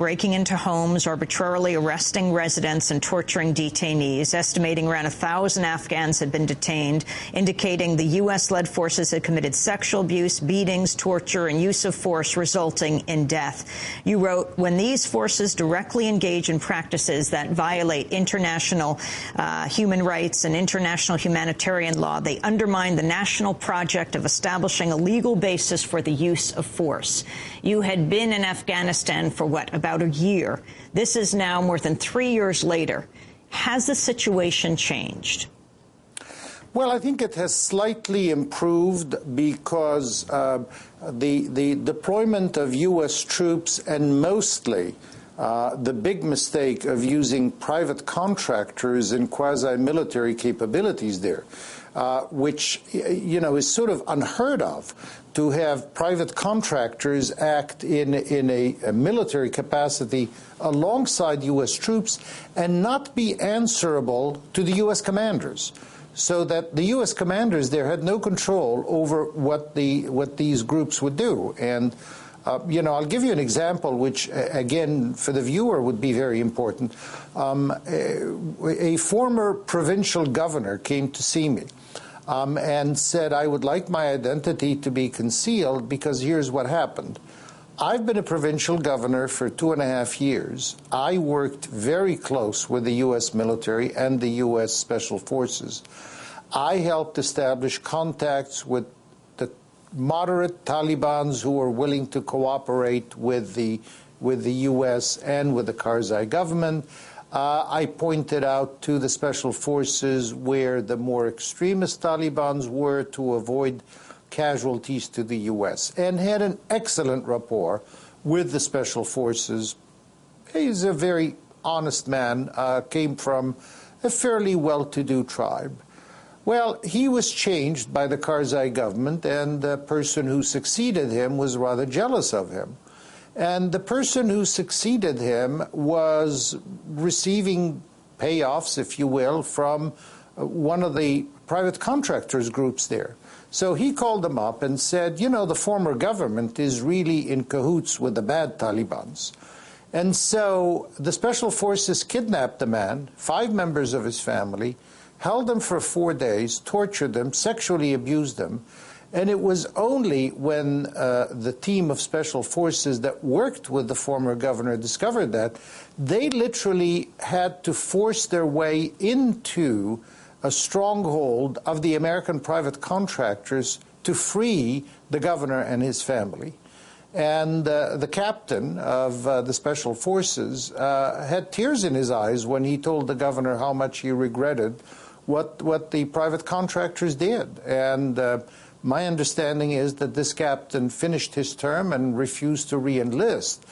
breaking into homes, arbitrarily arresting residents and torturing detainees. Estimating around 1,000 Afghans had been detained, indicating the U.S.-led forces had committed sexual abuse, beatings, torture, and use of force, resulting in death. You wrote, when these forces directly engage in practices that violate international human rights and international humanitarian law, they undermine the national project of establishing a legal basis for the use of force. You had been in Afghanistan for what, about a year. This is now more than 3 years later. Has the situation changed? Well, I think it has slightly improved because the deployment of U.S. troops and mostly the big mistake of using private contractors and quasi-military capabilities there, which, is sort of unheard of, to have private contractors act in a military capacity alongside U.S. troops and not be answerable to the U.S. commanders. So that the U.S. commanders there had no control over what these groups would do. And I'll give you an example which, again, for the viewer would be very important. A former provincial governor came to see me and said, I would like my identity to be concealed because here's what happened. I've been a provincial governor for 2.5 years. I worked very close with the U.S. military and the U.S. Special Forces. I helped establish contacts with moderate Talibans who were willing to cooperate with the U.S. and with the Karzai government. I pointed out to the Special Forces where the more extremist Talibans were to avoid casualties to the U.S. and had an excellent rapport with the Special Forces. He's a very honest man, came from a fairly well-to-do tribe. Well, he was changed by the Karzai government, and the person who succeeded him was rather jealous of him. And the person who succeeded him was receiving payoffs, if you will, from one of the private contractors groups there. So he called them up and said, the former government is really in cahoots with the bad Talibans. And so the Special Forces kidnapped the man, 5 members of his family, held them for 4 days, tortured them, sexually abused them. And it was only when the team of Special Forces that worked with the former governor discovered that, they literally had to force their way into a stronghold of the American private contractors to free the governor and his family. And the captain of the Special Forces had tears in his eyes when he told the governor how much he regretted what the private contractors did. And my understanding is that this captain finished his term and refused to re-enlist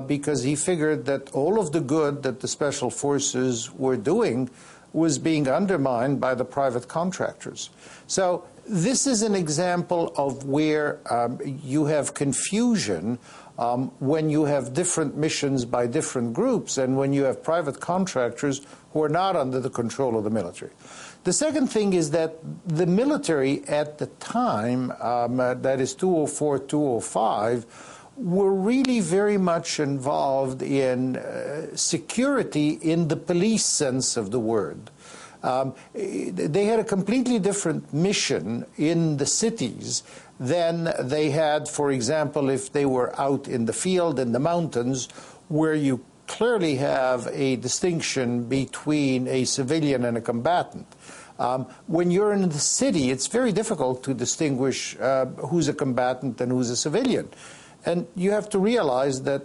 because he figured that all of the good that the Special Forces were doing was being undermined by the private contractors. So this is an example of where you have confusion when you have different missions by different groups and when you have private contractors who are not under the control of the military. The second thing is that the military at the time, that is 2004, 2005, were really very much involved in security in the police sense of the word. They had a completely different mission in the cities than they had, for example, if they were out in the field, in the mountains, where you clearly have a distinction between a civilian and a combatant. When you're in the city, it's very difficult to distinguish who's a combatant and who's a civilian. And you have to realize that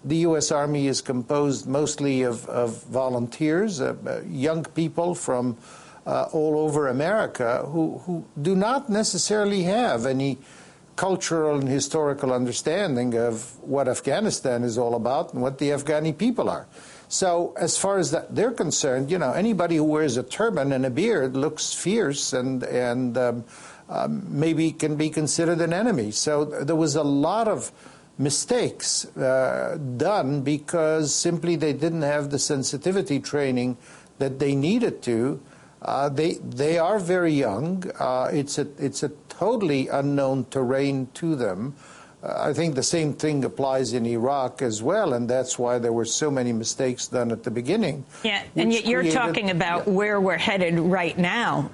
the U.S. Army is composed mostly of volunteers, young people from all over America who do not necessarily have any cultural and historical understanding of what Afghanistan is all about and what the Afghani people are. So as far as they're concerned, anybody who wears a turban and a beard looks fierce and maybe can be considered an enemy. So there was a lot of mistakes done because simply they didn't have the sensitivity training that they needed to. They are very young. It's a totally unknown terrain to them. I think the same thing applies in Iraq as well, and that's why there were so many mistakes done at the beginning. Yeah, and you're talking about where we're headed right now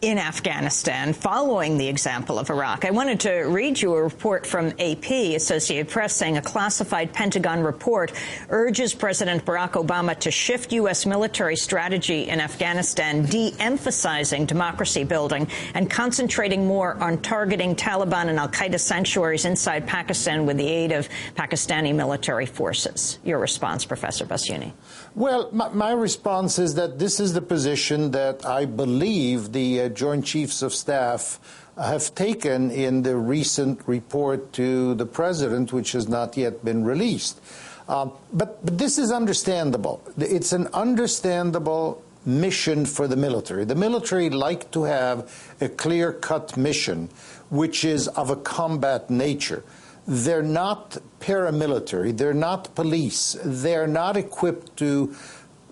in Afghanistan, following the example of Iraq. I wanted to read you a report from AP, Associated Press, saying a classified Pentagon report urges President Barack Obama to shift U.S. military strategy in Afghanistan, de-emphasizing democracy building and concentrating more on targeting Taliban and al-Qaeda sanctuaries inside Pakistan with the aid of Pakistani military forces. Your response, Professor Bassiouni? Well, my response is that this is the position that I believe the Joint Chiefs of Staff have taken in the recent report to the President, which has not yet been released. But this is understandable. It's an understandable mission for the military. The military like to have a clear-cut mission, which is of a combat nature. They're not paramilitary. They're not police. They're not equipped to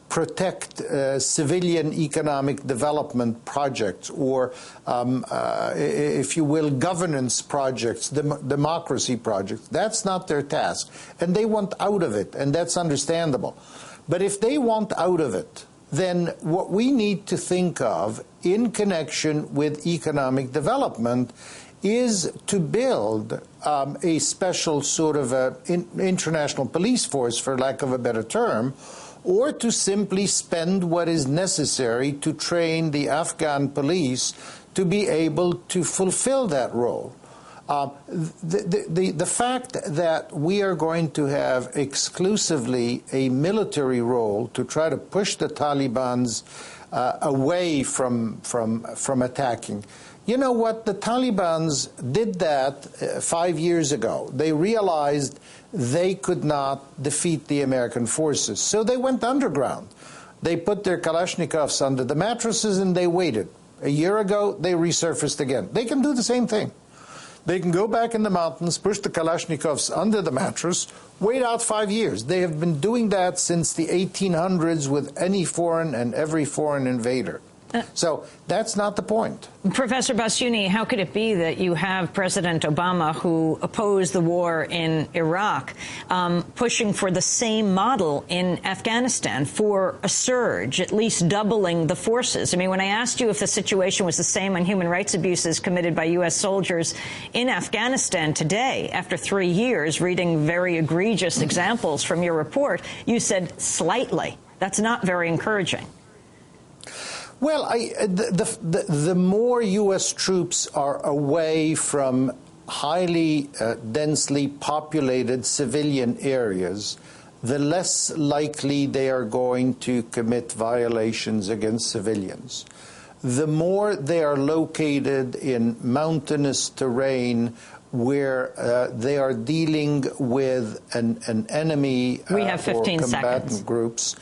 protect civilian economic development projects or, if you will, governance projects, democracy projects. That's not their task. And they want out of it, and that's understandable. But if they want out of it, then what we need to think of in connection with economic development is to build a special sort of international police force, for lack of a better term, or to simply spend what is necessary to train the Afghan police to be able to fulfill that role. The fact that we are going to have exclusively a military role to try to push the Talibans away from attacking. You know what? The Talibans did that 5 years ago. They realized they could not defeat the American forces, so they went underground. They put their Kalashnikovs under the mattresses and they waited. A year ago, they resurfaced again. They can do the same thing. They can go back in the mountains, push the Kalashnikovs under the mattress, wait out 5 years. They have been doing that since the 1800s with any foreign and every foreign invader. So that's not the point. Professor Bassiouni, how could it be that you have President Obama, who opposed the war in Iraq, pushing for the same model in Afghanistan, for a surge, at least doubling the forces? I mean, when I asked you if the situation was the same on human rights abuses committed by U.S. soldiers in Afghanistan today, after 3 years, reading very egregious examples from your report, you said slightly. That's not very encouraging. Well, the more U.S. troops are away from highly densely populated civilian areas, the less likely they are going to commit violations against civilians. The more they are located in mountainous terrain where they are dealing with an enemy we have 15 or combatant seconds. Groups,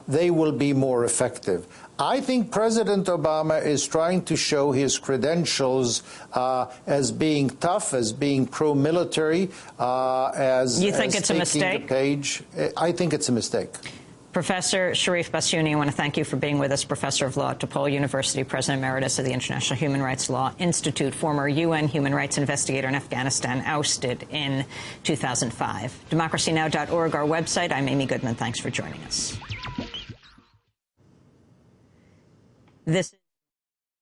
they will be more effective. I think President Obama is trying to show his credentials as being tough, as being pro-military, as you think it's a mistake? The page. I think it's a mistake. Professor Cherif Bassiouni, I want to thank you for being with us, Professor of Law at DePaul University, President Emeritus of the International Human Rights Law Institute, former UN human rights investigator in Afghanistan, ousted in 2005. DemocracyNow.org, our website. I'm Amy Goodman. Thanks for joining us. This